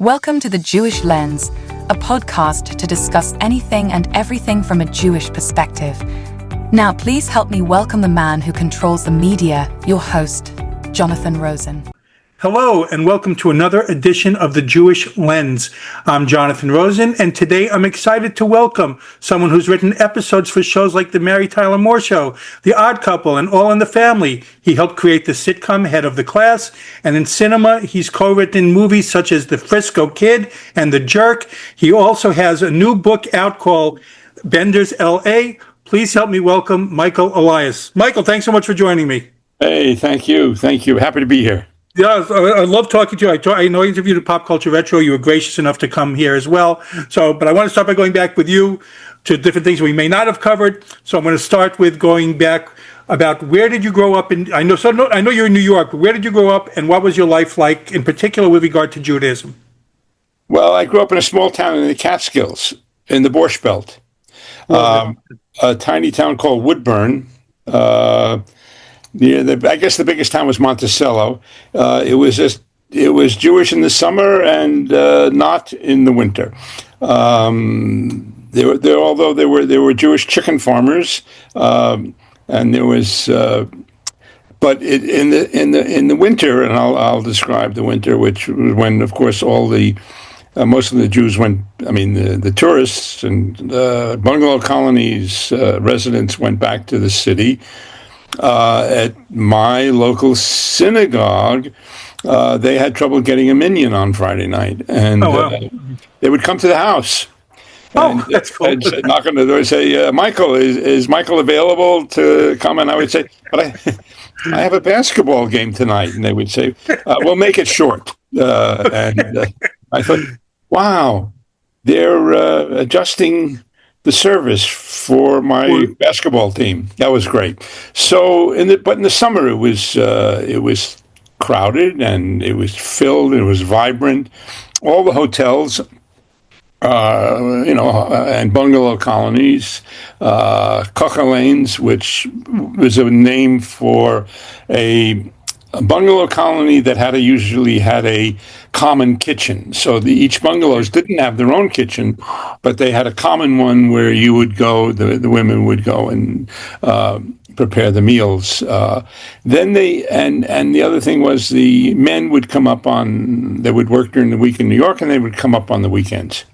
Welcome to The Jewish Lens, a podcast to discuss anything and everything from a Jewish perspective. Now, please help me welcome the man who controls the media, your host, Jonathan Rosen. Hello, and welcome to another edition of The Jewish Lens. I'm Jonathan Rosen, and today I'm excited to welcome someone who's written episodes for shows like The Mary Tyler Moore Show, The Odd Couple, and All in the Family. He helped create the sitcom Head of the Class, and in cinema, he's co-written movies such as The Frisco Kid and The Jerk. He also has a new book out called Bender's L.A. Please help me welcome Michael Elias. Michael, thanks so much for joining me. Hey, thank you. Happy to be here. Yeah, I love talking to you. I know I interviewed at Pop Culture Retro. You were gracious enough to come here as well. But I want to start by going back with you to different things we may not have covered. So I'm going to start with going back about where did you grow up in? I know you're in New York, but where did you grow up, and what was your life like, in particular with regard to Judaism? Well, I grew up in a small town in the Catskills, in the Borscht Belt, a tiny town called Woodburn. I guess the biggest town was Monticello. It was Jewish in the summer and not in the winter. Although there were Jewish chicken farmers, and there was, but in the winter, and I'll describe the winter, which was when, of course, all the most of the Jews went. I mean, the tourists and bungalow colonies residents went back to the city. At my local synagogue, they had trouble getting a minyan on Friday night, and they would come to the house. And, that's cool. I'd knock on the door and say, "Michael, is Michael available to come?" And I would say, "But I have a basketball game tonight." And they would say, "We'll make it short." I thought, "Wow, they're adjusting the service for my basketball team." That was great. So, but in the summer it was crowded and it was filled. It was vibrant. All the hotels, and bungalow colonies, Coca Lanes, which was a name for a bungalow colony that usually had a common kitchen. So each bungalows didn't have their own kitchen, but they had a common one where you would go, the women would go and prepare the meals. Then and the other thing was the men would come up they would work during the week in New York, and they would come up on the weekends.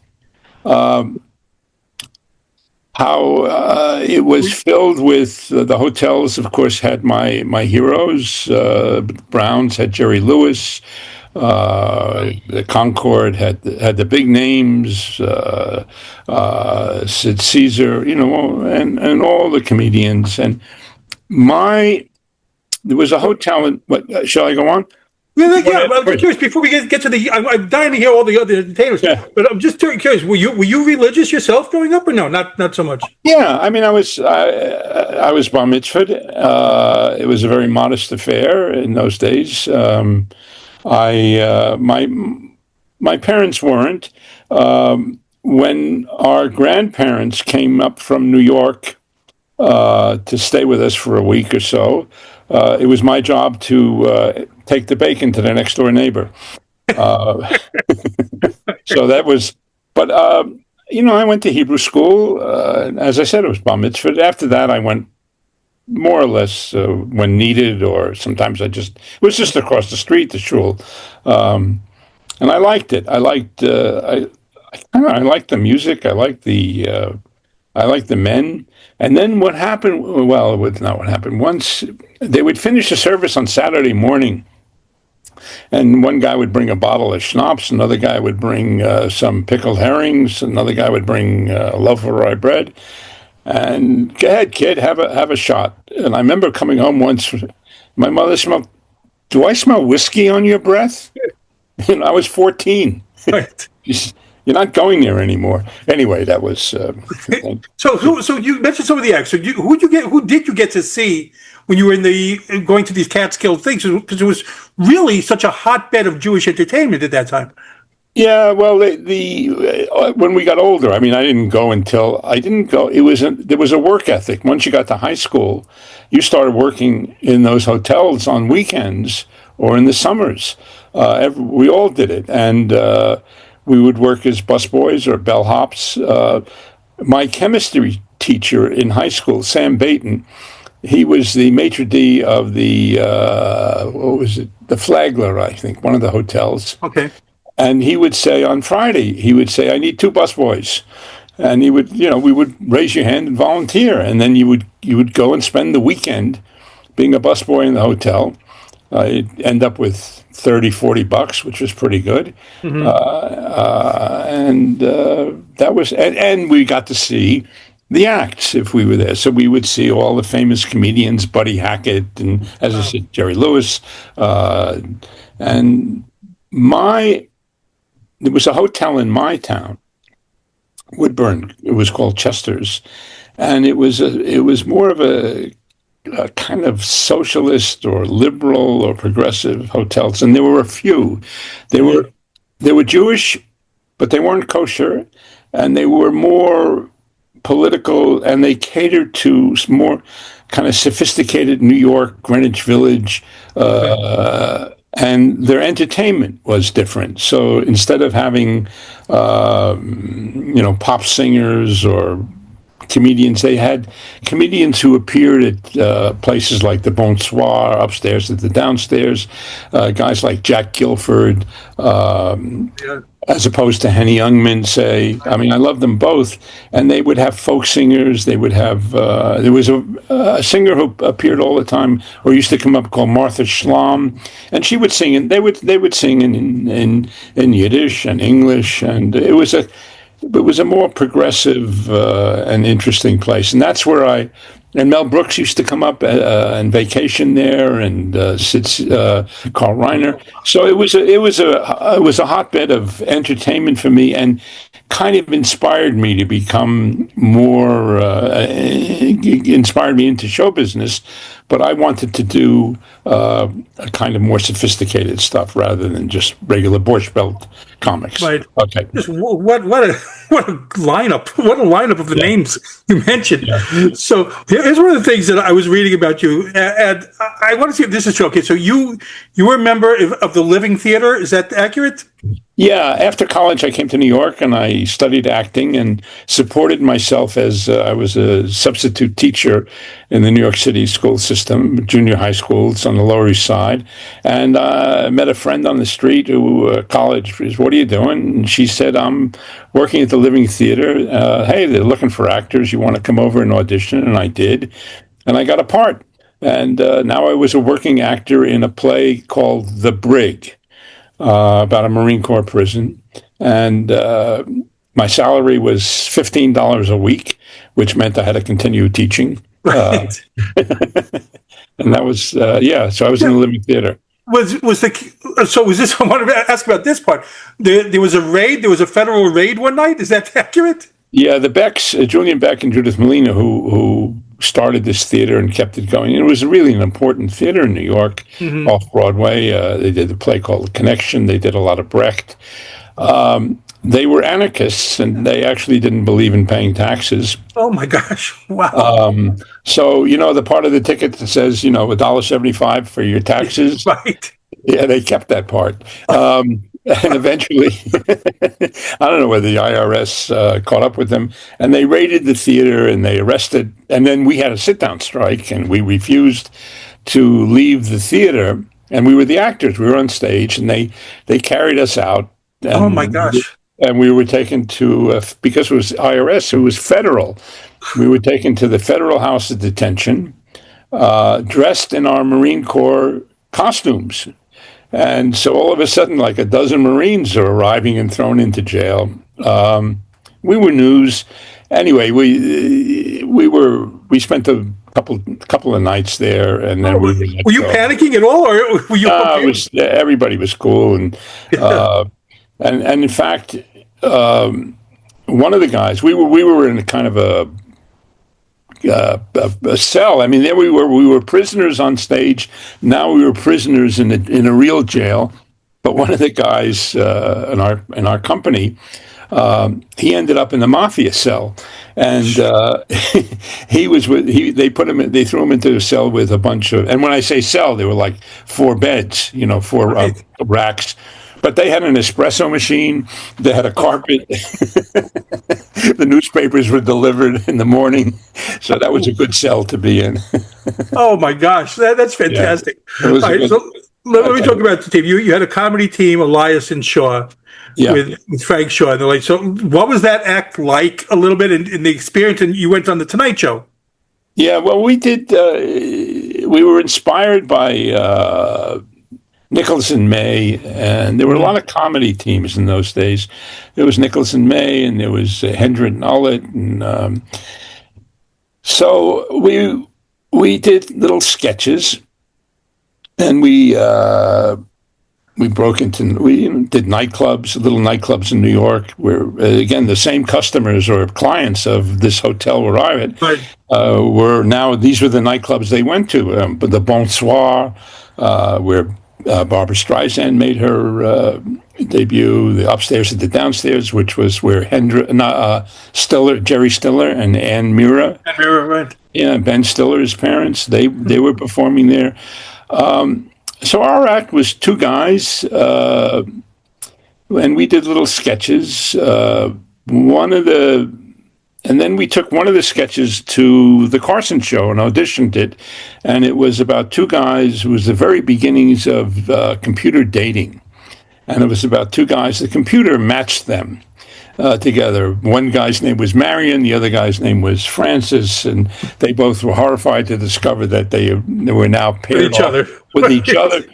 It was filled with the hotels, of course, had my heroes. Browns had Jerry Lewis. The Concord had the big names, Sid Caesar, and all the comedians. And there was a hotel in, shall I go on? Yeah, I'm just curious. Before we get to I'm dying to hear all the other entertainers. Yeah. But I'm just curious. Were you religious yourself growing up, or no? Not so much. Yeah, I mean, I was bar mitzvahed. It was a very modest affair in those days. My parents weren't. When our grandparents came up from New York to stay with us for a week or so, it was my job to take the bacon to the next door neighbor. So that was, but I went to Hebrew school. As I said, it was bar mitzvah. After that, I went more or less when needed, or sometimes it was just across the street, the shul. And I liked it. I liked the music. I liked the men. And then what happened? Well, it was not what happened. Once they would finish the service on Saturday morning, and one guy would bring a bottle of schnapps, another guy would bring some pickled herrings, another guy would bring a loaf of rye bread, and go ahead, kid, have a shot. And I remember coming home once, my mother smelled, "Do I smell whiskey on your breath?" I was 14. Right. You're not going there anymore. Anyway, that was. So you mentioned some of the acts. So who did you get to see when you were going to these Catskill things? Because it was really such a hotbed of Jewish entertainment at that time. Yeah, well, when we got older, I mean, I didn't go. There was a work ethic. Once you got to high school, you started working in those hotels on weekends or in the summers. We all did it, and we would work as busboys or bellhops. My chemistry teacher in high school, Sam Baton, he was the maitre d' of the what was it? The Flagler, I think, one of the hotels. Okay. And he would say on Friday, he would say, "I need 2 busboys," and he would, we would raise your hand and volunteer, and then you would go and spend the weekend being a busboy in the hotel. You'd end up with 30, $40, which was pretty good. And that was, and we got to see the acts if we were there. So we would see all the famous comedians, Buddy Hackett, and as I said, Jerry Lewis. And there was a hotel in my town, Woodburn. It was called Chester's, and it was more of a kind of socialist or liberal or progressive hotels, and there were a few. They were Jewish, but they weren't kosher, and they were more political, and they catered to more kind of sophisticated New York, Greenwich Village, and their entertainment was different. So instead of having, pop singers or comedians, they had comedians who appeared at places like the Bonsoir upstairs at the downstairs, guys like Jack Guilford, as opposed to Henny Youngman, say. I mean, I love them both. And they would have folk singers. They would have, there was a singer who appeared all the time, or used to come up, called Martha Schlamm, and she would sing, and they would sing in Yiddish and English, and it was a more progressive and interesting place, and that's where and Mel Brooks used to come up and vacation there, and Carl Reiner. So it was a hotbed of entertainment for me, and kind of inspired me to become more inspired me into show business. But I wanted to do a kind of more sophisticated stuff rather than just regular Borscht Belt comics. Right. Okay. Just what a lineup! What a lineup of the names you mentioned. Yeah. So here's one of the things that I was reading about you, and I want to see if this is true. Okay, so you were a member of the Living Theater. Is that accurate? Yeah, after college, I came to New York and I studied acting and supported myself as I was a substitute teacher in the New York City school system, junior high schools on the Lower East Side. And I met a friend on the street who, college, "What are you doing?" And she said, "I'm working at the Living Theater. Hey, they're looking for actors. You want to come over and audition?" And I did. And I got a part. And now I was a working actor in a play called The Brig. About a Marine Corps prison, and my salary was $15 a week, which meant I had to continue teaching. Right. And that was so I was in the Living Theater. Was this? I wanted to ask about this part. There was a raid. There was a federal raid one night. Is that accurate? Yeah, the Becks, Julian Beck and Judith Molina, who started this theater and kept it going. And it was really an important theater in New York, off Broadway. They did a play called Connection. They did a lot of Brecht. They were anarchists, and they actually didn't believe in paying taxes. Oh my gosh! Wow. So the part of the ticket that says $1.75 for your taxes. Right. Yeah, they kept that part. And eventually, I don't know whether the IRS caught up with them, and they raided the theater and they arrested. And then we had a sit-down strike, and we refused to leave the theater. And we were the actors; we were on stage, and they carried us out. And, oh my gosh! And we were taken to because it was IRS, it was federal. We were taken to the federal house of detention, dressed in our Marine Corps costumes. And so all of a sudden, like a dozen Marines are arriving and thrown into jail. We were news. Anyway, we spent a couple of nights there, and then were you panicking at all, or were you? Everybody was cool, and and in fact, one of the guys we were in a kind of a cell. I mean, there we were prisoners on stage. Now we were prisoners in a real jail. But one of the guys in our company He ended up in the mafia cell, and they threw him into a cell with a bunch of, and when I say cell, they were like 4 beds, four Right. racks. But they had an espresso machine. They had a carpet. The newspapers were delivered in the morning, so that was a good cell to be in. Oh my gosh, that's Yeah, fantastic. it All was a right, good. so let me Okay. talk about the team. You had a comedy team, Elias and Shaw, Yeah, with Frank Shaw. And they're like, so what was that act like a little bit in the experience? And you went on the Tonight Show. yeah. Well, we did. We were inspired by Nicholas and May, and there were a lot of comedy teams in those days. There was Nicholas and May, and there was Hendren Ullet, and so we did little sketches, and we broke into we did nightclubs, little nightclubs in New York, where again the same customers or clients of this hotel where I went Right. were now these were the nightclubs they went to, but the Bonsoir, where Barbara Streisand made her debut, the upstairs and the downstairs, which was where Jerry Stiller, and Ann Mira, Right. yeah, Ben Stiller's parents, they were performing there. So our act was 2 guys, and we did little sketches. And then we took one of the sketches to the Carson Show and auditioned it, and it was about 2 guys. It was the very beginnings of computer dating, and it was about 2 guys. The computer matched them together. One guy's name was Marion, the other guy's name was Francis, and they both were horrified to discover that they were now paired Each off other. with each other.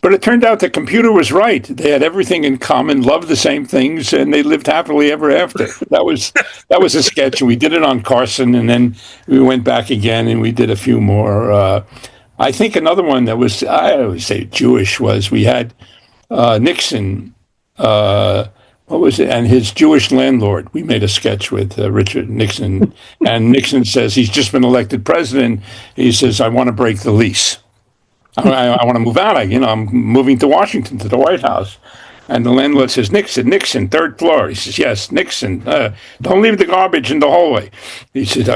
But it turned out the computer was right. They had everything in common, loved the same things, and they lived happily ever after. That was a sketch, and we did it on Carson, and then we went back again, and we did a few more. I think another one that was, I always say Jewish, was we had Nixon. What was it? And his Jewish landlord. We made a sketch with Richard Nixon, and Nixon says he's just been elected president. He says, "I want to break the lease. I want to move out. I'm moving to Washington, to the White House." And the landlord says, "Nixon, 3rd floor." He says, "Yes, Nixon. Don't leave the garbage in the hallway." He says,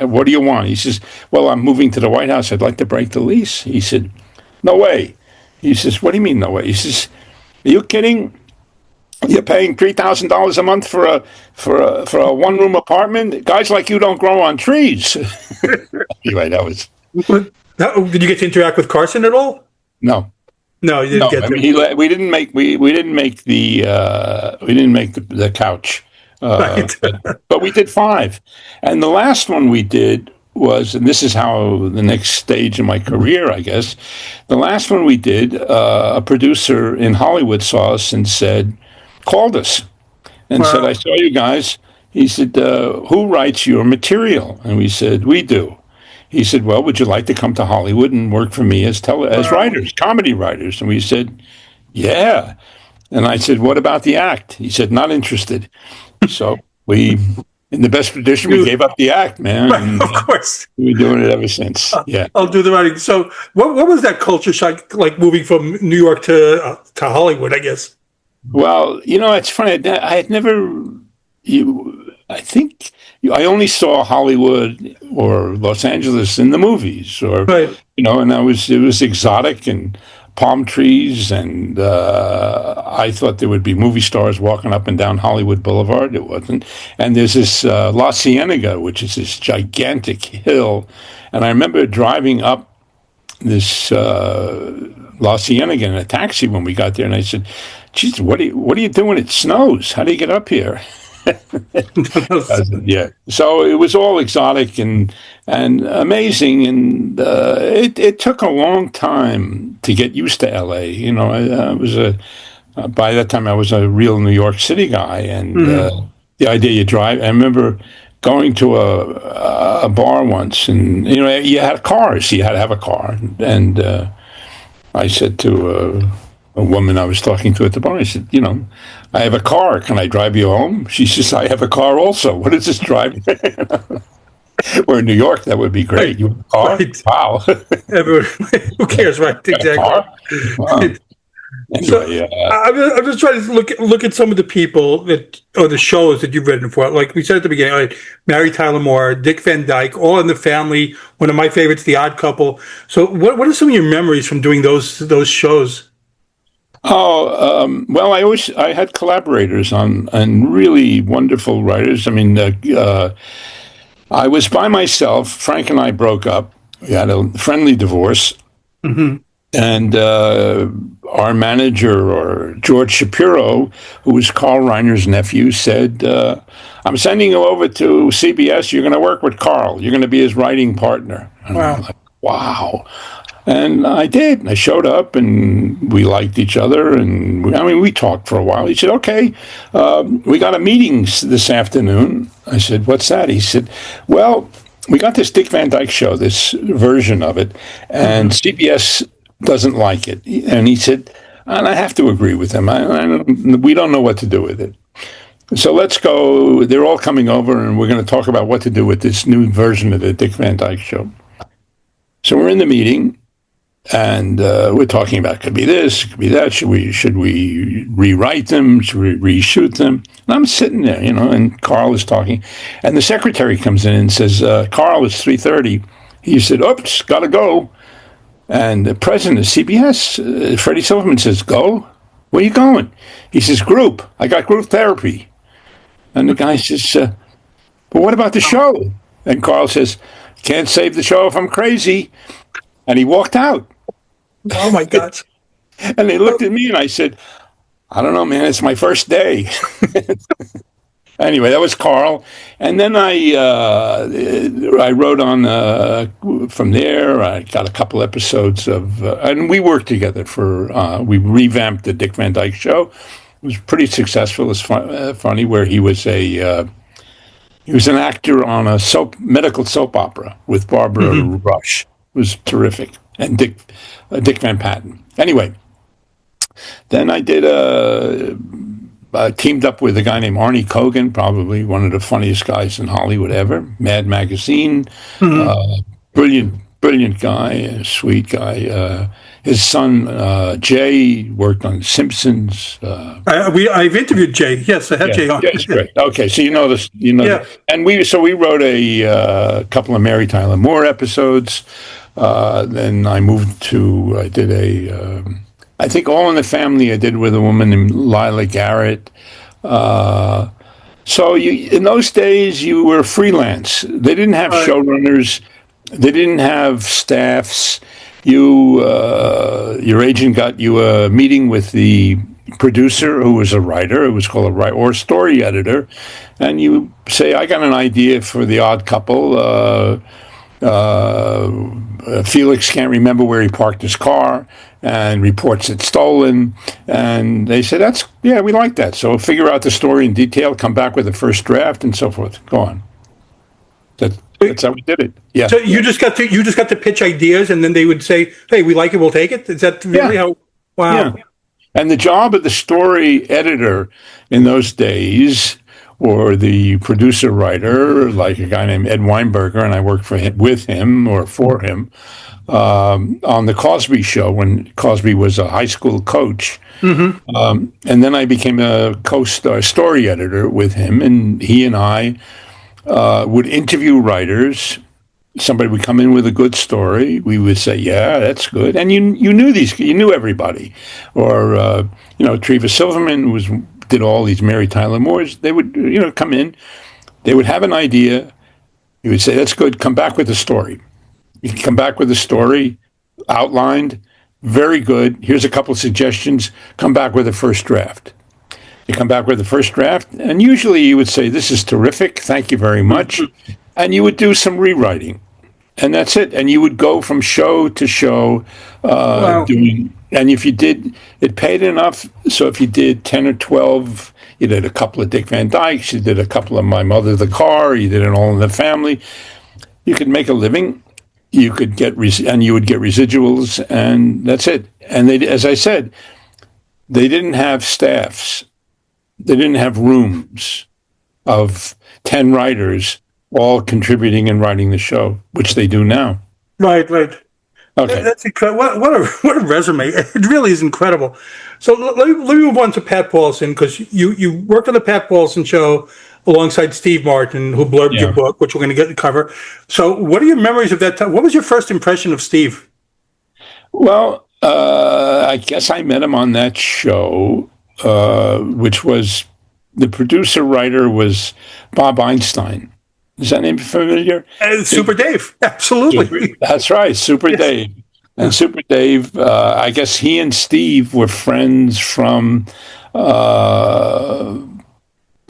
"What do you want?" He says, "Well, I'm moving to the White House. I'd like to break the lease." He said, "No way." He says, "What do you mean, no way?" He says, "Are you kidding? You're paying $3,000 a month for a 1-room apartment. Guys like you don't grow on trees." Anyway, that was Did you get to interact with Carson at all? no. No, you didn't No, get I to. mean, we didn't make the couch, Right. but we did 5, and the last one we did was, and this is how the next stage in my career, I guess, the last one we did, a producer in Hollywood saw us and called us and said, Wow. "I saw you guys." He said, "Who writes your material?" And we said, "We do." He said, "Well, would you like to come to Hollywood and work for me as writers, comedy writers?" And we said, "Yeah." And I said, "What about the act?" He said, "Not interested." So in the best tradition, we gave up the act, man. Right, And of course. we've been doing it ever since. Yeah. I'll do the writing. So, what was that culture shock like moving from New York to Hollywood? I guess. Well, it's funny. I had never. I think I only saw Hollywood or Los Angeles in the movies, or Right. and it was exotic and palm trees, and I thought there would be movie stars walking up and down Hollywood Boulevard. It wasn't. And there's this La Cienega, which is this gigantic hill, and I remember driving up this La Cienega in a taxi when we got there, and I said, "Geez, what are you doing? It snows. How do you get up here?" Yeah. So it was all exotic and amazing, and it took a long time to get used to LA. I was by that time I was a real New York City guy, and the idea you drive. I remember going to a bar once, and you had cars. You had to have a car, and I said to a woman I was talking to at the bar, I said, "I have a car. Can I drive you home?" She says, "I have a car also. What is this drive?" Or in New York, that would be great. Right. You have a car? Right. Wow. Everyone, who cares, right? Got a Exactly. car? Wow. So Anyway, I'm just trying to look at some of the people that or the shows that you've written for. Like we said at the beginning, like Mary Tyler Moore, Dick Van Dyke, All in the Family. One of my favorites, The Odd Couple. So what are some of your memories from doing those shows? well, I had collaborators on and really wonderful writers. I mean, I was by myself. Frank and I broke up. We had a friendly divorce, Hmm. and our manager, or George Shapiro, who was Carl Reiner's nephew, said, "I'm sending you over to CBS. You're going to work with Carl. You're going to be his writing partner." And I'm Wow. like, "Wow." And I did. I showed up, and we liked each other. And we talked for a while. He said, "Okay, we got a meeting this afternoon." I said, "What's that?" He said, "Well, we got this Dick Van Dyke show, this version of it, and Hmm. CBS doesn't like it." And he said, and I have to agree with him. We don't know what to do with it. So let's go. They're all coming over, and we're going to talk about what to do with this new version of the Dick Van Dyke show. So we're in the meeting. And we're talking about could be this, could be that. Should we rewrite them? Should we reshoot them? And I'm sitting there, and Carl is talking, and the secretary comes in and says, "Carl, it's 3:30." He said, "Oops, gotta go." And the president of CBS, Freddie Silverman, says, "Go? Where you going?" He says, "Group. I got group therapy." And the guy says, "But what about the show?" And Carl says, "Can't save the show if I'm crazy." And he walked out. Oh my God. And they looked at me, and I said, "I don't know, man. It's my first day." Anyway, that was Carl. And then I wrote on from there. I got a couple episodes of, and we worked together we revamped the Dick Van Dyke show. It was pretty successful. It's funny, where he was an actor on a medical soap opera with Barbara Hmm. Rush. It was terrific. And Dick Van Patten. Anyway, then I teamed up with a guy named Arnie Kogan, probably one of the funniest guys in Hollywood ever. Mad Magazine, Hmm. brilliant, brilliant guy, a sweet guy. His son Jay worked on The Simpsons. I've interviewed Jay. Yes, I have Yeah, Jay on. yeah, it's great. Okay, so you know this, Yeah. and we wrote a couple of Mary Tyler Moore episodes. Then I did I think All in the Family I did with a woman named Lila Garrett. So in those days you were freelance. They didn't have Right. showrunners. They didn't have staffs. Your agent got you a meeting with the producer, who was a writer. It was called a writer or story editor, and you say, "I got an idea for The Odd Couple. Felix can't remember where he parked his car and reports it's stolen." And they said, we like that. So figure out the story in detail, come back with the first draft, and so forth. Go on. That's how we did it. Yeah. So you just got to pitch ideas, and then they would say, "Hey, we like it. We'll take it." Is that really Yeah. how? Yeah. Wow. And the job of the story editor in those days, or the producer writer, like a guy named Ed Weinberger, and I worked with him or for him, on the Cosby Show when Cosby was a high school coach. Hmm. And then I became a co-star story editor with him, and he and I would interview writers. Somebody would come in with a good story. We would say, "Yeah, that's good," and you knew everybody, or Treva Silverman did all these Mary Tyler Moores. They would come in, they would have an idea. You would say, "That's good. Come back with a story." You can come back with a story outlined, very good. Here's a couple of suggestions. Come back with a first draft. You come back with the first draft, and usually you would say, "This is terrific. Thank you very much," and you would do some rewriting. And that's it. And you would go from show to show Wow. doing. And if you did, it paid enough. So if you did 10 or 12, you did a couple of Dick Van Dykes, you did a couple of My Mother the Car, you did it All in the Family. You could make a living. You could and you would get residuals, and that's it. And as I said, they didn't have staffs. They didn't have rooms of 10 writers all contributing and writing the show, which they do now. Right. Right. Okay. That's incredible. What a resume. It really is incredible. So let me move on to Pat Paulson, because you worked on the Pat Paulson show alongside Steve Martin, who blurbed your Yeah. book, which we're going to get to cover. So what are your memories of that time? What was your first impression of Steve? Well, I guess I met him on that show, which was the producer writer was Bob Einstein. Is that name familiar? Super Dave. Absolutely. That's right, Super Yes. Dave. And Super Dave, I guess he and Steve were friends from uh,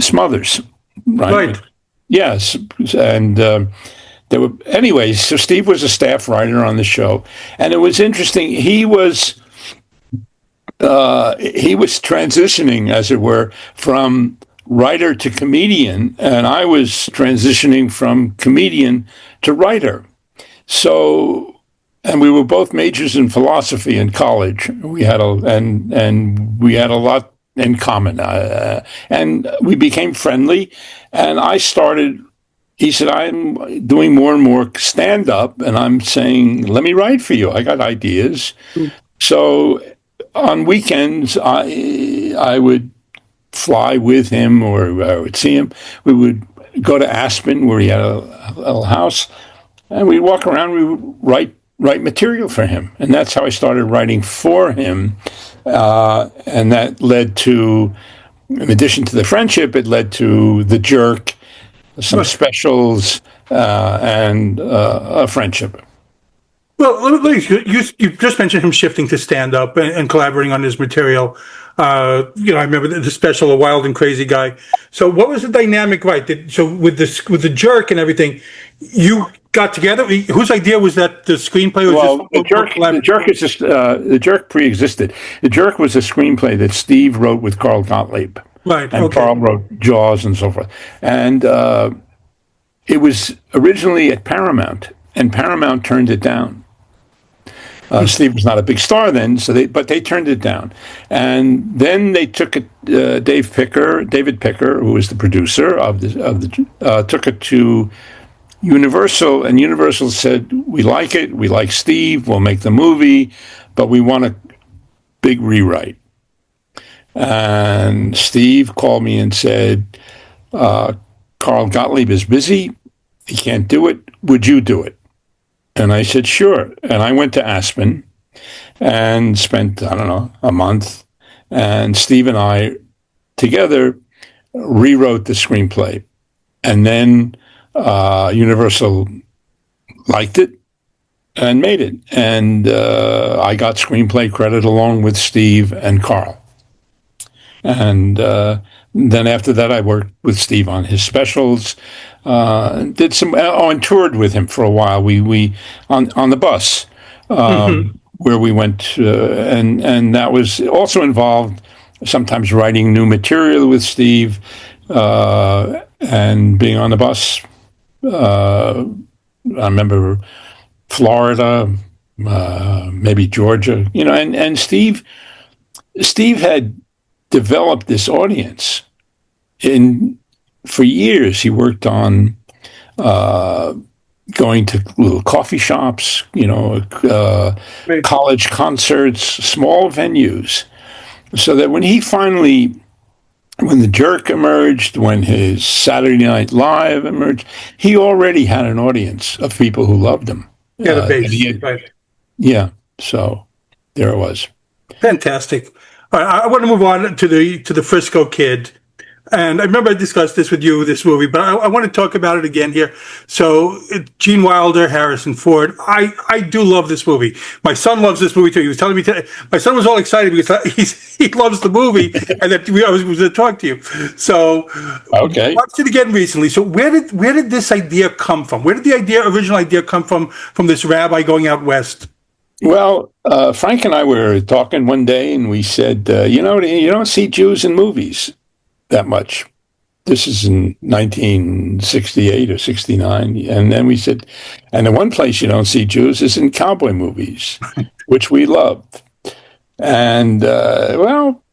Smothers, right? Right. Yes, and there were anyways. So Steve was a staff writer on the show, and it was interesting. He was transitioning, as it were, from writer to comedian, and I was transitioning from comedian to writer. So, and we were both majors in philosophy in college. We had a lot in common, and we became friendly. And I started. He said, "I'm doing more and more stand up," and I'm saying, "Let me write for you. I got ideas." So on weekends, I would fly with him, or I would see him. We would go to Aspen, where he had a little house, and we'd walk around. We would write material for him, and that's how I started writing for him. And that led to, in addition to the friendship, it led to The Jerk, some specials, and a friendship. Well, you just mentioned him shifting to stand up and collaborating on his material. I remember the special, A Wild and Crazy Guy. So, what was the dynamic, right? So, with the Jerk and everything, you got together. Whose idea was that? The screenplay was Well, the Jerk pre-existed. The Jerk was a screenplay that Steve wrote with Carl Gottlieb, right? and Okay. Carl wrote Jaws and so forth. And it was originally at Paramount, and Paramount turned it down. Steve was not a big star then, but they turned it down, and then they took it. David Picker, who was the producer took it to Universal, and Universal said, "We like it. We like Steve. We'll make the movie, but we want a big rewrite." And Steve called me and said, "Carl Gottlieb is busy. He can't do it. Would you do it?" And I said, "Sure." And I went to Aspen and spent, I don't know, a month. And Steve and I together rewrote the screenplay. And then Universal liked it and made it. And I got screenplay credit along with Steve and Carl. And then after that, I worked with Steve on his specials. Did some and toured with him for a while. We on the bus where we went, and that was also involved sometimes writing new material with Steve, and being on the bus. I remember Florida, maybe Georgia, and Steve had developed this audience for years. He worked on going to little coffee shops, college concerts, small venues, so that when the Jerk emerged, when his Saturday Night Live emerged, he already had an audience of people who loved him. Yeah, the base. Right. Yeah, so there it was. Fantastic. All right, I want to move on to the Frisco Kid. And I remember I discussed this with you, this movie, but I want to talk about it again here. So, Gene Wilder, Harrison Ford. I do love this movie. My son loves this movie too. He was telling me today. My son was all excited because he loves the movie, and that I was going to talk to you. So, okay, I watched it again recently. So, where did this idea come from? Where did the original idea come from this rabbi going out west? Well, Frank and I were talking one day, and we said, you don't see Jews in movies that much. This is in 1968 or 69. And then we said, and the one place you don't see Jews is in cowboy movies, which we loved. And,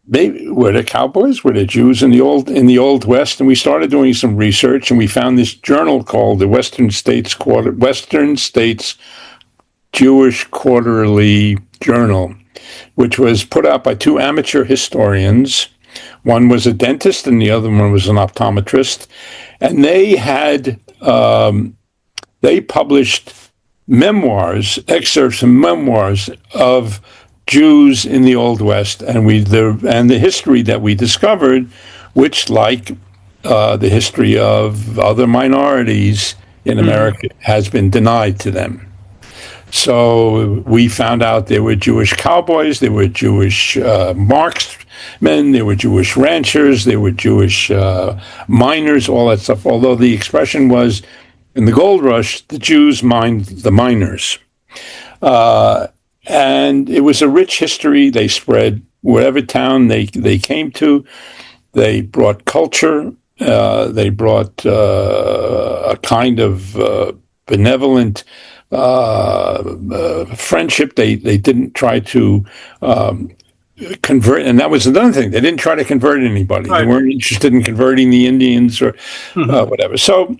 maybe were there cowboys? Were there Jews in the old West? And we started doing some research, and we found this journal called the Western States Jewish quarterly journal, which was put out by two amateur historians. One was a dentist and the other one was an optometrist. And they published memoirs, excerpts from memoirs of Jews in the Old West, and the history that we discovered, which, like the history of other minorities in America, has been denied to them. So we found out there were Jewish cowboys, there were Jewish marksmen, there were Jewish ranchers, there were Jewish miners, all that stuff. Although the expression was, in the gold rush, the Jews mined the miners. And it was a rich history. They spread wherever town they came to. They brought culture. They brought a kind of benevolent friendship. They didn't try to convert, and that was another thing. They didn't try to convert anybody. Right. They weren't interested in converting the Indians or whatever. So,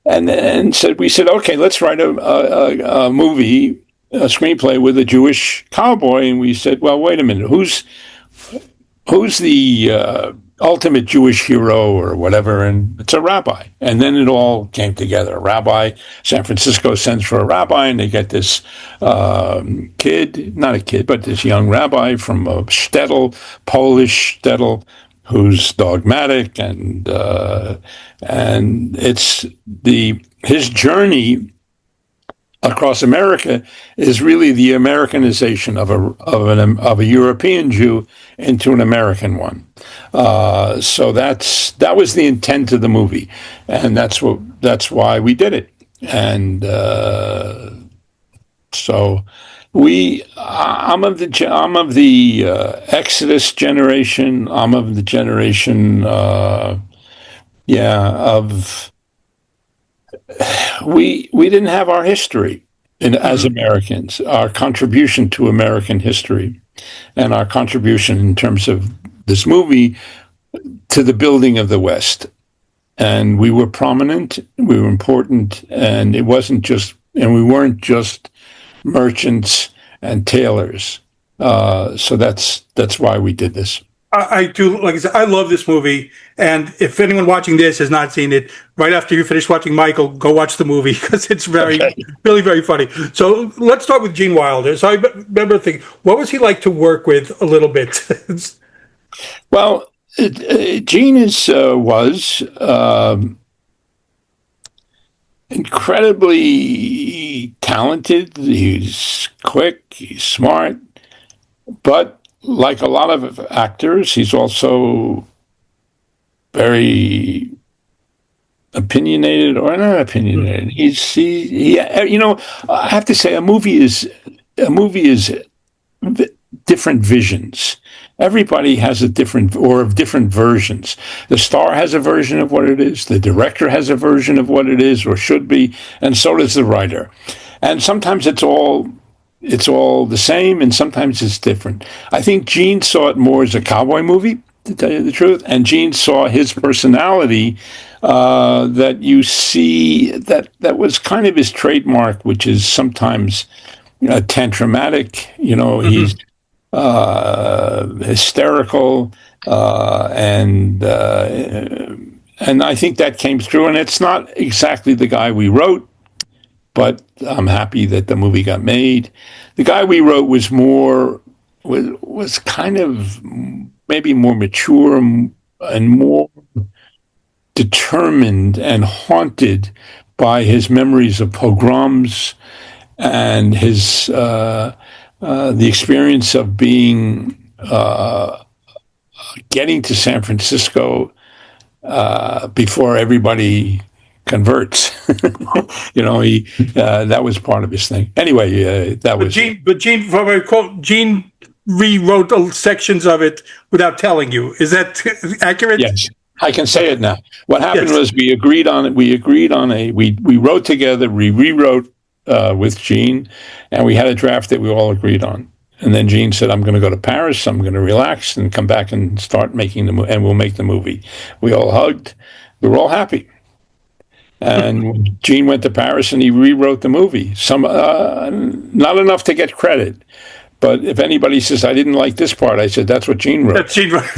we said, okay, let's write a movie, a screenplay with a Jewish cowboy. And we said, well, wait a minute, who's the ultimate Jewish hero or whatever? And it's a rabbi. And then it all came together. A rabbi, San Francisco sends for a rabbi, and they get this kid, not a kid, but this young rabbi from a shtetl, Polish shtetl, who's dogmatic, and it's his journey across America is really the Americanization of a European Jew into an American one. So that was the intent of the movie, and that's why we did it. And so I'm of the Exodus generation. I'm of the generation, we didn't have our history as Americans, our contribution to American history, and our contribution in terms of this movie to the building of the West. And we were prominent, we were important, and we weren't just merchants and tailors. So that's why we did this. I do, like I said, I love this movie. And if anyone watching this has not seen it, right after you finish watching Michael, go watch the movie, because it's really, very funny. So let's start with Gene Wilder. So I remember thinking, what was he like to work with a little bit? Well, Gene was incredibly talented. He's quick, he's smart, but like a lot of actors, he's also very opinionated, or not opinionated. I have to say, a movie is different visions. Everybody has different versions. The star has a version of what it is. The director has a version of what it is or should be, and so does the writer. And sometimes it's all the same, and sometimes it's different. I think Gene saw it more as a cowboy movie, to tell you the truth, and Gene saw his personality that you see that was kind of his trademark, which is sometimes tantrumatic. He's hysterical, and I think that came through. And it's not exactly the guy we wrote, but I'm happy that the movie got made. The guy we wrote was kind of maybe more mature and more determined and haunted by his memories of pogroms and his the experience of getting to San Francisco before everybody converts. That was part of his thing. Anyway, Gene rewrote sections of it without telling you. Is that accurate? Yes, I can say it now. What happened was we agreed on it. We wrote together. We rewrote with Gene, and we had a draft that we all agreed on. And then Gene said, "I'm going to go to Paris. I'm going to relax and come back and start making and we'll make the movie." We all hugged. We were all happy. And Gene went to Paris and he rewrote the movie. Not enough to get credit. But if anybody says, I didn't like this part, I said, that's what Gene wrote. That's Gene wrote.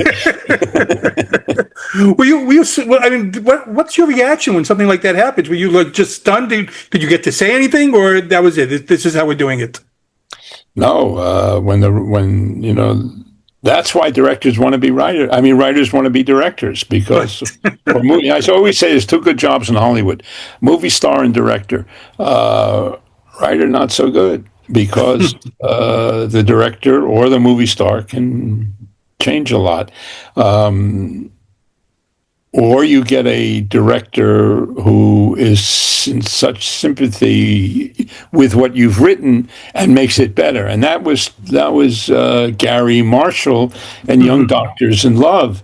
I mean, what's your reaction when something like that happens? Were you like just stunned? Did you get to say anything, or that was it? This is how we're doing it? No, that's why directors want to be writers. I mean, writers want to be directors because I always say there's two good jobs in Hollywood: movie star and director. Writer, not so good. Because the director or the movie star can change a lot. Or you get a director who is in such sympathy with what you've written and makes it better. And that was Gary Marshall and Young Doctors in Love.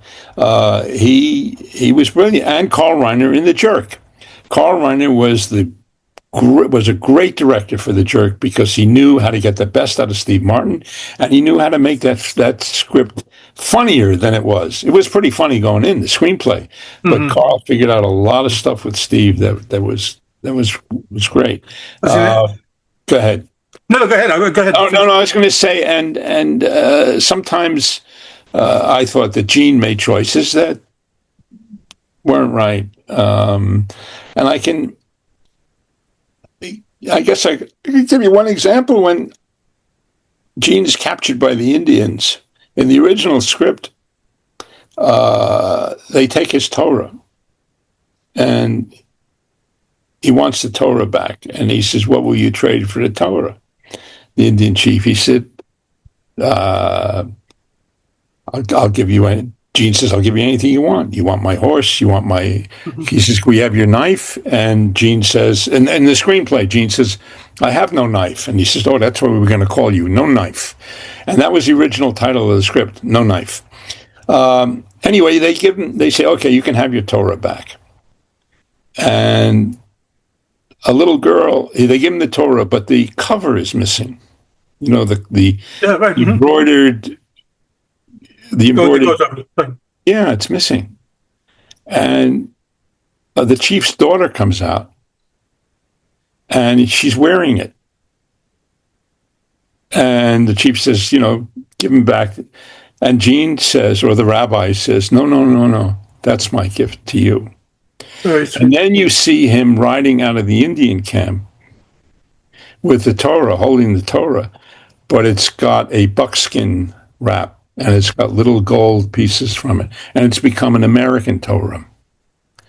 He was brilliant. And Carl Reiner in The Jerk. Carl Reiner was a great director for The Jerk because he knew how to get the best out of Steve Martin, and he knew how to make that script funnier than it was. It was pretty funny going in the screenplay, but Carl figured out a lot of stuff with Steve that was great. Go ahead. No, go ahead. Go ahead. Oh, no. I was going to say, and sometimes I thought that Gene made choices that weren't right, and I guess I can give you one example. When Gene is captured by the Indians, in the original script, they take his Torah, and he wants the Torah back. And he says, what will you trade for the Torah? The Indian chief, he said, I'll give you Gene says, I'll give you anything you want. You want my horse? You want my... He says, we have your knife? And Gene says... And in the screenplay, Gene says, I have no knife. And he says, oh, that's what we were going to call you, No Knife. And that was the original title of the script, No Knife. Anyway, they say, okay, you can have your Torah back. And a little girl, they give him the Torah, but the cover is missing. You know, the embroidered... The embroidered, yeah, it's missing. And the chief's daughter comes out, and she's wearing it. And the chief says, give him back. And Gene says, or the rabbi says, no, that's my gift to you. And then you see him riding out of the Indian camp with the Torah, holding the Torah, but it's got a buckskin wrap. And it's got little gold pieces from it. And it's become an American Torah.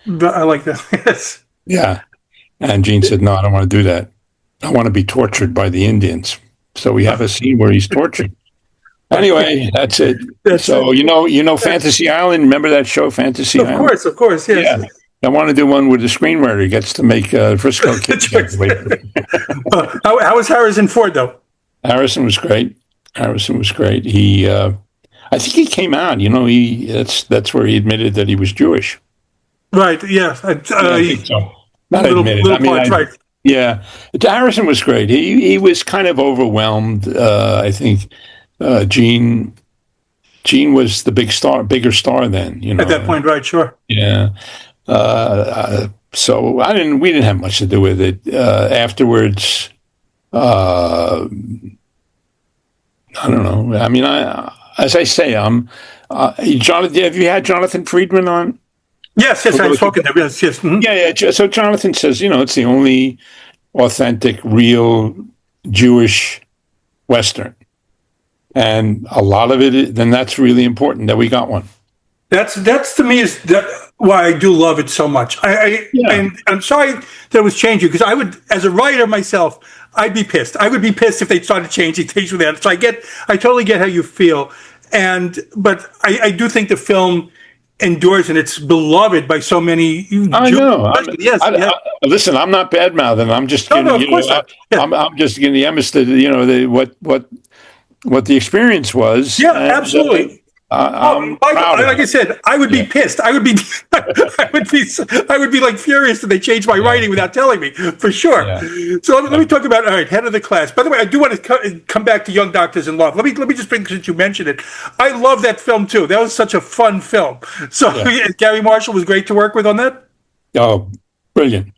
I like that. Yes. Yeah. And Gene said, no, I don't want to do that. I want to be tortured by the Indians. So we have a scene where he's tortured. Anyway, that's it. Fantasy Island. Remember that show, Fantasy Island? Of course, yes. Yeah. I want to do one where the screenwriter gets to make Frisco Kid. How was Harrison Ford, though? Harrison was great. He... I think he came out. That's where he admitted that he was Jewish. Right. Yeah. I think so. Not admitted. Right. Yeah. Harrison was great. He was kind of overwhelmed. I think Gene was the bigger star then. At that point, right? Sure. Yeah. So we didn't have much to do with it. Afterwards, I don't know. I mean, as I say, Jonathan. Have you had Jonathan Friedman on? Yes, I've spoken to him. Yes. Mm-hmm. Yeah. So Jonathan says, it's the only authentic, real Jewish Western, and a lot of it. Then that's really important that we got one. That's to me is why I do love it so much. And I'm sorry that it was changing, because I would, as a writer myself, I'd be pissed. I would be pissed if they started changing things with that. So I totally get how you feel, but I do think the film endures and it's beloved by so many. I know. Listen, I'm not bad mouthing. I'm just giving I'm just giving the emphasis to what the experience was. Yeah, absolutely. Like I said, I would be pissed. I would be like furious if they changed my writing without telling me, for sure. Yeah. So let me talk about, all right, head of the class. By the way, I do want to come back to Young Doctors in Love. Let me just bring, since you mentioned it, I love that film too. That was such a fun film. So Gary Marshall was great to work with on that. Oh, brilliant.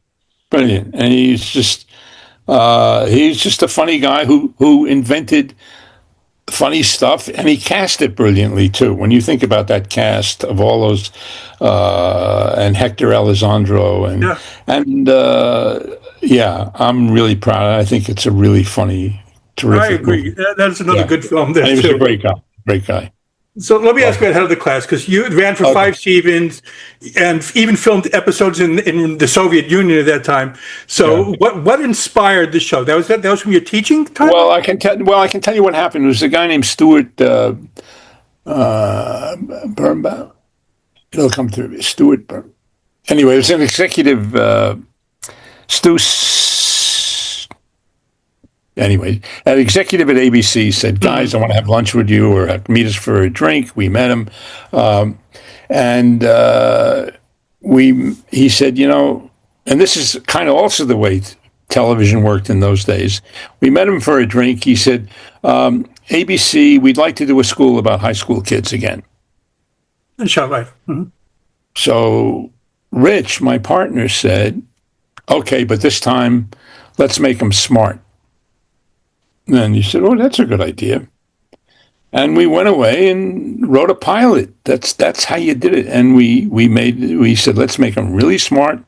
brilliant. And he's just a funny guy who invented funny stuff, and he cast it brilliantly too. When you think about that cast of all those, and Hector Elizondo, Yeah, yeah, I'm really proud. I think it's a really funny, I terrific agree. movie. That's another Yeah, good film and there he was a too. great guy. Great guy. So let me ask Love you him. about Head of the Class, because you ran for Okay. 5 seasons and even filmed episodes in the Soviet Union at that time. Yeah. So what inspired the show? That was from your teaching time? Well, I can tell you what happened. It was a guy named Stuart Birnbaum. It'll come through. Stuart Birnbaum. Anyway, it was an executive. Stu. Anyway, an executive at ABC said, "Guys, I want to have lunch with you or meet us for a drink." We met him, and he said, and this is kind of also the way television worked in those days. We met him for a drink. He said, "ABC, we'd like to do a school about high school kids again." Shot life. Mhm. So Rich, my partner, said, "Okay, but this time, let's make them smart." And he said, "Oh, that's a good idea." And we went away and wrote a pilot. That's how you did it. And we said, let's make them really smart,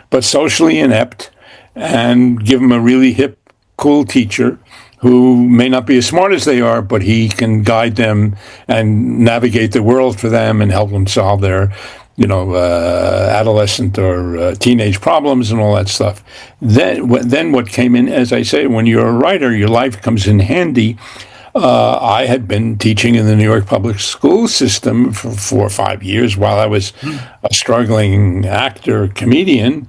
but socially inept, and give them a really hip, cool teacher who may not be as smart as they are, but he can guide them and navigate the world for them and help them solve their, adolescent or teenage problems and all that stuff. Then what came in, as I say, when you're a writer, your life comes in handy. I had been teaching in the New York public school system for 4 or 5 years while I was a struggling actor, comedian,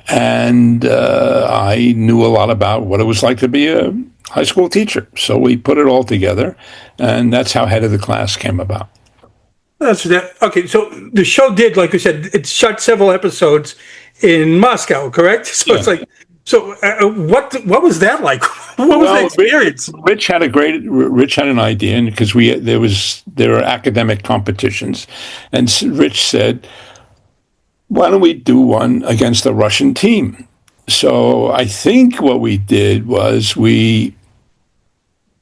and I knew a lot about what it was like to be a high school teacher. So we put it all together, and that's how Head of the Class came about. That's that. Okay, so the show did, like you said, it shot several episodes in Moscow, correct? So Yeah. it's like, so what was that like? What was the Well, experience? Rich had an idea, and because there were academic competitions, and Rich said, "Why don't we do one against the Russian team?" So I think what we did was we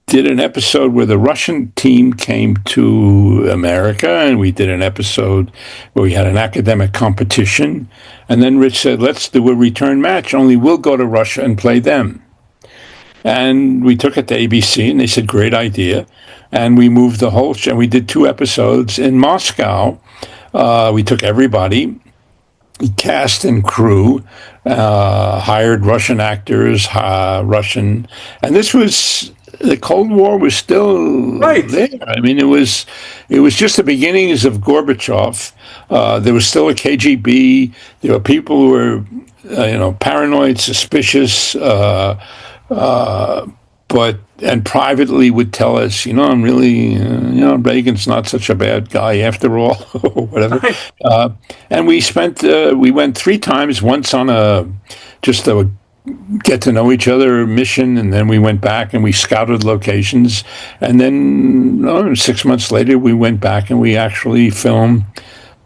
did an episode where the Russian team came to America, and we did an episode where we had an academic competition. And then Rich said, let's do a return match, only we'll go to Russia and play them. And we took it to ABC, and they said, great idea. And we moved the whole show. We did 2 episodes in Moscow. We took everybody, cast and crew, hired Russian actors, and this was the Cold War was still Right. there. I mean, it was just the beginnings of Gorbachev. There was still a KGB. There were people who were, paranoid, suspicious, but and privately would tell us, I'm really, Reagan's not such a bad guy after all, or whatever. And we went 3 times. Once on just a get to know each other mission, and then we went back and we scouted locations, and then 6 months later we went back and we actually filmed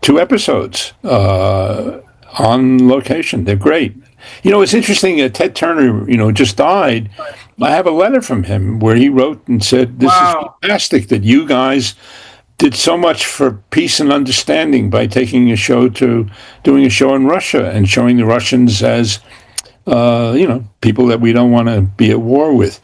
2 episodes on location. They're great. It's interesting. Ted Turner, just died. I have a letter from him where he wrote and said, "This is Wow. fantastic that you guys did so much for peace and understanding by taking doing a show in Russia and showing the Russians as people that we don't want to be at war with."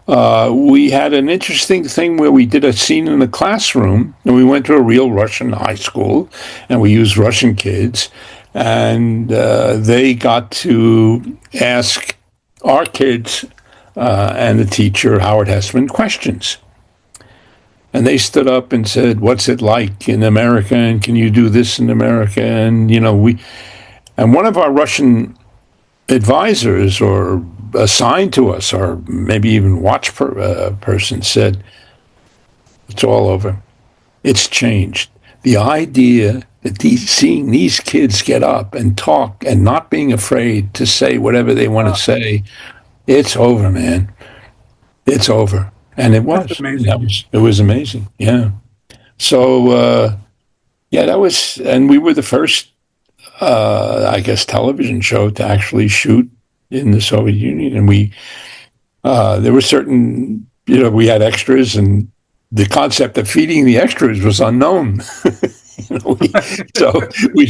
We had an interesting thing where we did a scene in the classroom, and we went to a real Russian high school, and we used Russian kids, and they got to ask our kids and the teacher, Howard Hessman, questions. And they stood up and said, "What's it like in America? And can you do this in America?" And and one of our Russian advisors or assigned to us, or maybe even person, said, "It's all over. It's changed. The idea that seeing these kids get up and talk and not being afraid to say whatever they want to say, it's over, man. It's over." And it That's was. amazing. It was amazing. Yeah. So that was, and we were the first, I guess, television show to actually shoot in the Soviet Union, and there were certain, we had extras, and the concept of feeding the extras was unknown. So we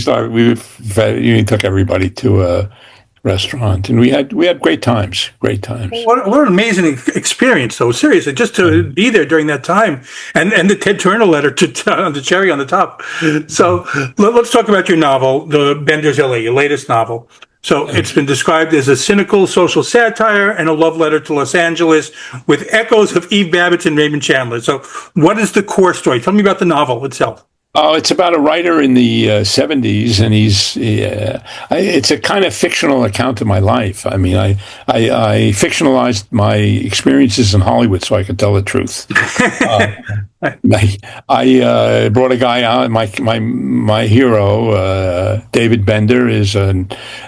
took everybody to a restaurant, and we had great times. What an amazing experience, though. Seriously, just to be there during that time, and the Ted Turner letter on the cherry on the top. So let's talk about your novel, The Bender's L.A., your latest novel. So it's been described as a cynical social satire and a love letter to Los Angeles with echoes of Eve Babbitt's and Raymond Chandler. So what is the core story? Tell me about the novel itself. Oh, it's about a writer in the 70s, and it's a kind of fictional account of my life. I mean, I fictionalized my experiences in Hollywood so I could tell the truth. I brought a guy on, my hero, David Bender, is a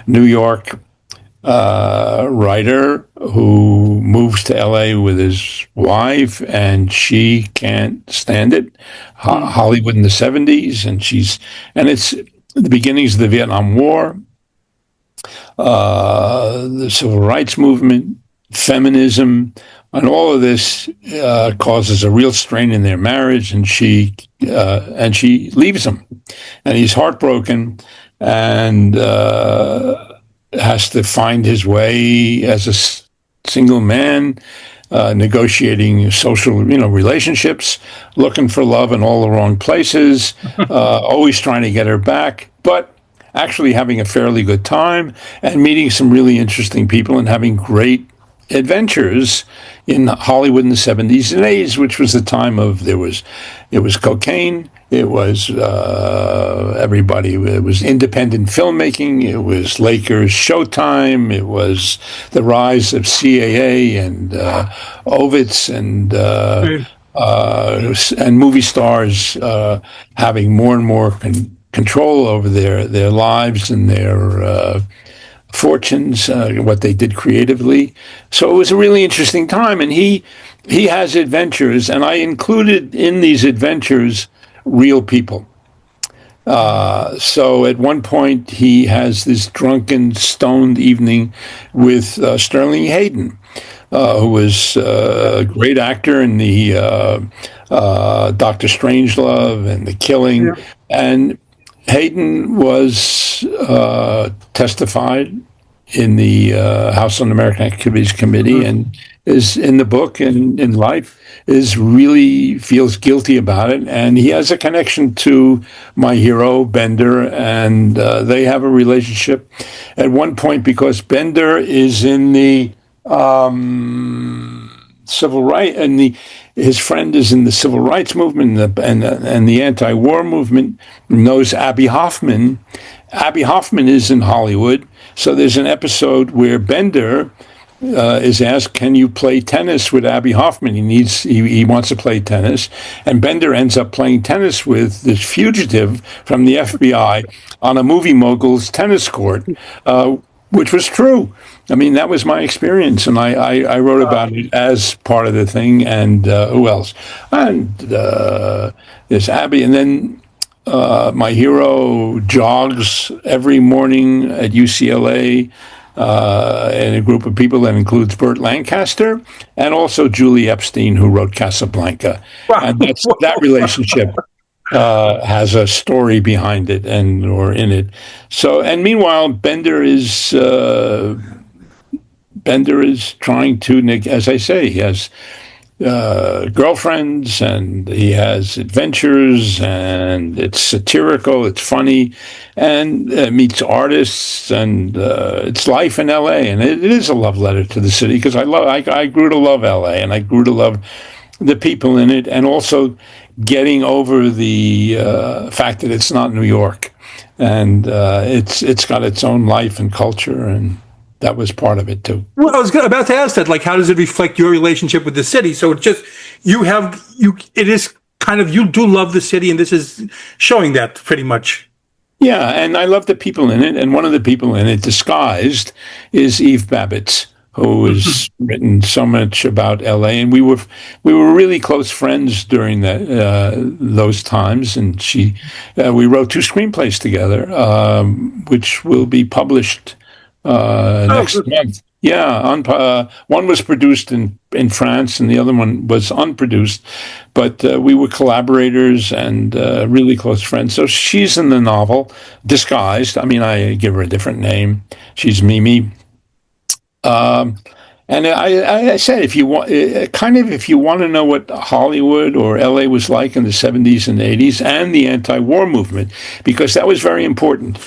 New York writer who moves to LA with his wife, and she can't stand it. Hollywood in the 70s, and it's the beginnings of the Vietnam War, the civil rights movement, feminism, and all of this causes a real strain in their marriage, and she leaves him, and he's heartbroken, and has to find his way as a single man, negotiating social, relationships, looking for love in all the wrong places, always trying to get her back, but actually having a fairly good time and meeting some really interesting people and having great adventures in Hollywood in the 70s and 80s, which was the time of it was cocaine. It was everybody. It was independent filmmaking. It was Lakers Showtime. It was the rise of CAA and Ovitz and movie stars having more and more control over their lives and their fortunes, what they did creatively. So it was a really interesting time, and he has adventures, and I included in these adventures real people. So at one point he has this drunken, stoned evening with Sterling Hayden, who was a great actor in the Dr. Strangelove and The Killing. Yeah. And Hayden was testified in the House Un-American Activities Committee, and is in the book and in life really feels guilty about it, and he has a connection to my hero Bender, and they have a relationship at one point because Bender is in the civil rights, and his friend is in the civil rights movement and the anti-war movement, knows Abby Hoffman. Abby Hoffman is in Hollywood, so there's an episode where Bender is asked, "Can you play tennis with Abby Hoffman?" He wants to play tennis, and Bender ends up playing tennis with this fugitive from the FBI on a movie mogul's tennis court, which was true. I mean, that was my experience, and I wrote about it as part of the thing. And who else? And there's Abby, and then my hero jogs every morning at UCLA. And a group of people that includes Burt Lancaster and also Julie Epstein, who wrote Casablanca. Wow. And that relationship has a story behind it or in it. So, and meanwhile, Bender is trying to, as I say, he has girlfriends and he has adventures, and it's satirical, it's funny, and meets artists, and it's life in LA, and it is a love letter to the city because I grew to love LA, and I grew to love the people in it, and also getting over the fact that it's not New York, and it's got its own life and culture, and that was part of it too. Well, I was about to ask that, like, how does it reflect your relationship with the city? So it's just, it is kind of, you do love the city, and this is showing that pretty much. Yeah, and I love the people in it, and one of the people in it, disguised, is Eve Babbitt, who has written so much about LA, and we were really close friends during those times, and we wrote 2 screenplays together, which will be published next month. Yeah, one was produced in France, and the other one was unproduced. But we were collaborators and really close friends. So she's in the novel, disguised. I mean, I give her a different name. She's Mimi. And I said, if you want, if you want to know what Hollywood or LA was like in the 70s and 80s and the anti-war movement, because that was very important.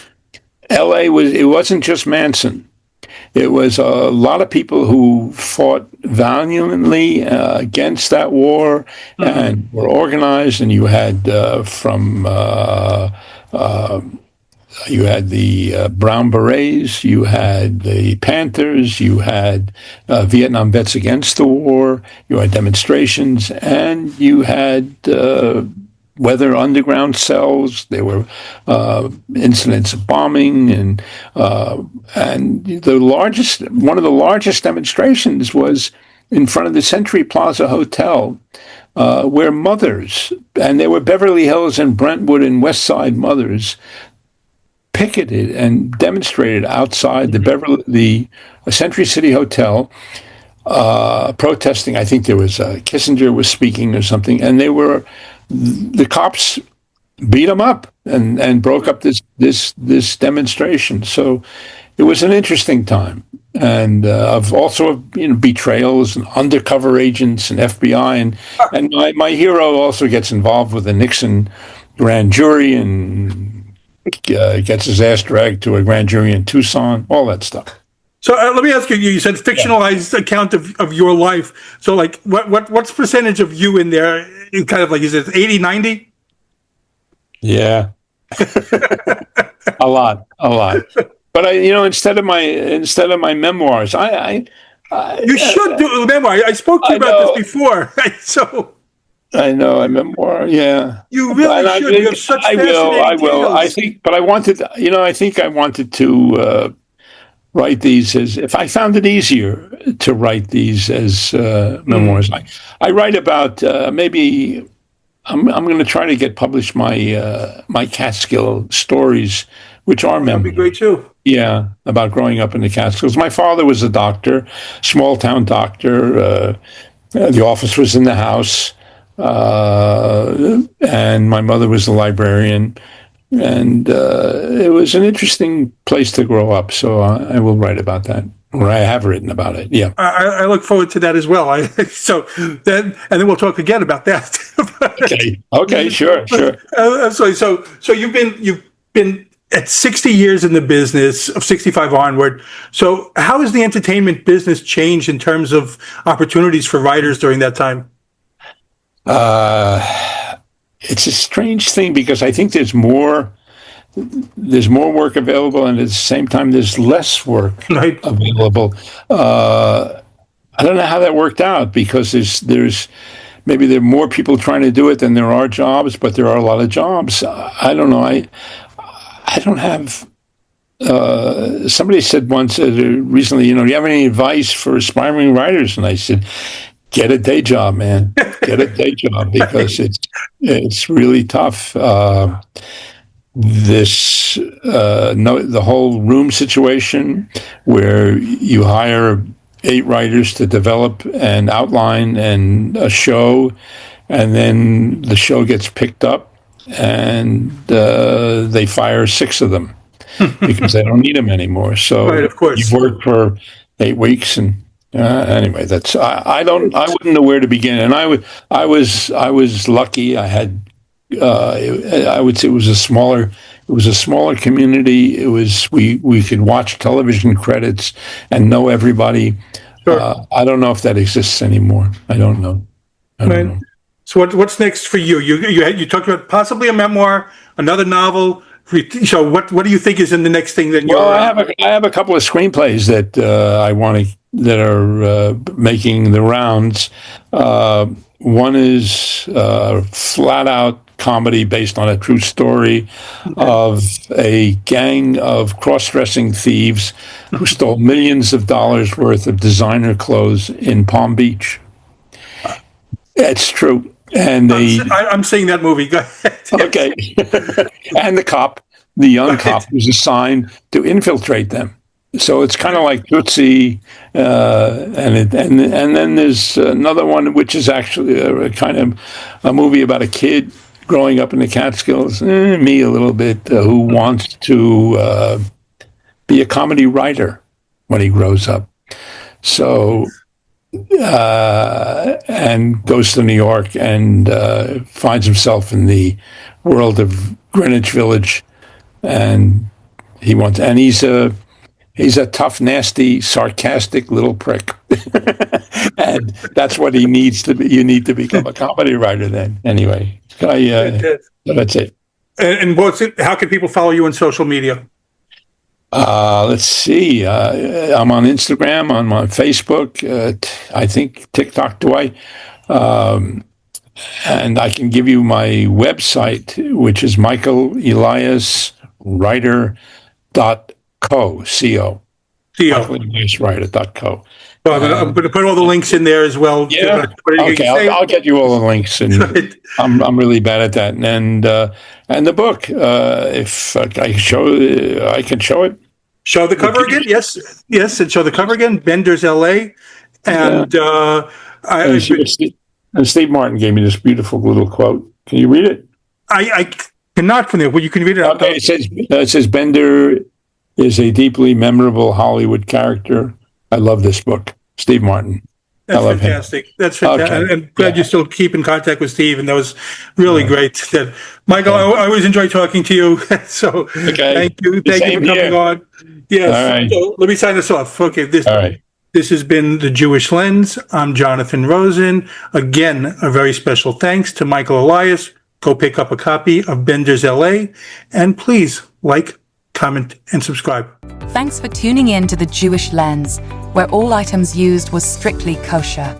It wasn't just Manson. It was a lot of people who fought valiantly against that war and were organized. And you had you had the Brown Berets, you had the Panthers, you had Vietnam vets against the war, you had demonstrations, and you had weather underground cells. There were incidents of bombing, and one of the largest demonstrations was in front of the Century Plaza Hotel, where mothers, and there were Beverly Hills and Brentwood and West Side mothers, picketed and demonstrated outside the Century City Hotel, protesting. I think there was Kissinger was speaking or something, and the cops beat them up and broke up this demonstration. So it was an interesting time, and of betrayals and undercover agents and FBI, and my hero also gets involved with the Nixon grand jury and gets his ass dragged to a grand jury in Tucson, all that stuff. So let me ask you, you said fictionalized account of your life. So like what's percentage of you in there? Kind of like, is it 80, 90? Yeah. a lot. But instead of my memoirs, you should do a memoir. I spoke to you about this before. So I know a memoir. Yeah, you really should. You have such fascinating I will. tales. I think, but I wanted. I think I wanted to write these as, if I found it easier to write these as memoirs. I write about maybe. I'm going to try to get published my Catskill stories, which are memoirs. That'd be great too. Yeah, about growing up in the Catskills. My father was a doctor, small town doctor. The office was in the house. And my mother was a librarian, and it was an interesting place to grow up. So I will write about that, or I have written about it. Yeah, I look forward to that as well. And then we'll talk again about that. Okay, sure. So you've been at 60 years in the business, of 65 onward. So how has the entertainment business changed in terms of opportunities for writers during that time? It's a strange thing because I think there's more work available, and at the same time there's less work available. I don't know how that worked out, because there's maybe there are more people trying to do it than there are jobs, but there are a lot of jobs. I don't know. I don't have. Somebody said once recently, do you have any advice for aspiring writers? And I said, get a day job, man. Get a day job, because it's really tough. The whole room situation, where you hire 8 writers to develop an outline and a show, and then the show gets picked up, and they fire 6 of them because they don't need them anymore. So right, of course. You've worked for 8 weeks and. Anyway, I wouldn't know where to begin, and I was lucky. I had I would say it was a smaller community. It was we could watch television credits and know everybody. Sure. I don't know if that exists anymore. I don't know. So what's next for you? You talked about possibly a memoir, another novel. So what do you think is in the next thing that you're? Well, I have a couple of screenplays that I want to that are making the rounds. One is flat out comedy based on a true story of a gang of cross-dressing thieves who stole millions of dollars worth of designer clothes in Palm Beach. It's true. And I'm seeing that movie. Go ahead. Okay. And the young cop, was assigned to infiltrate them. So it's kind of like Tootsie, and then there's another one which is actually a kind of a movie about a kid growing up in the Catskills, me a little bit, who wants to be a comedy writer when he grows up. So, and goes to New York and finds himself in the world of Greenwich Village, and he's a tough, nasty, sarcastic little prick. And that's what he needs to be. You need to become a comedy writer then. Anyway, that's it. And what's it? How can people follow you on social media? Let's see. I'm on Instagram, on my Facebook. I think TikTok, do I? And I can give you my website, which is michaeleliaswriter.co, C-O. michaeleliaswriter.co. Well, I'm going to put all the links in there as well. Yeah. Okay. I'll get you all the links, and I'm really bad at that. And the book, if I can show it. Show the cover again. Yes, and show the cover again. Bender's L.A. And Steve Martin gave me this beautiful little quote. Can you read it? I cannot from there. Well, you can read it. Okay. It says Bender is a deeply memorable Hollywood character. I love this book. Steve Martin. That's fantastic. That's fantastic. Okay. I'm glad you still keep in contact with Steve, and that was really great. Michael, I always enjoy talking to you. So thank you. Thank you for coming on. Yes. All right. So let me sign this off. Okay. This has been The Jewish Lens. I'm Jonathan Rosen. Again, a very special thanks to Michael Elias. Go pick up a copy of Bender's L.A. and please like, comment, and subscribe. Thanks for tuning in to The Jewish Lens, where all items used was strictly kosher.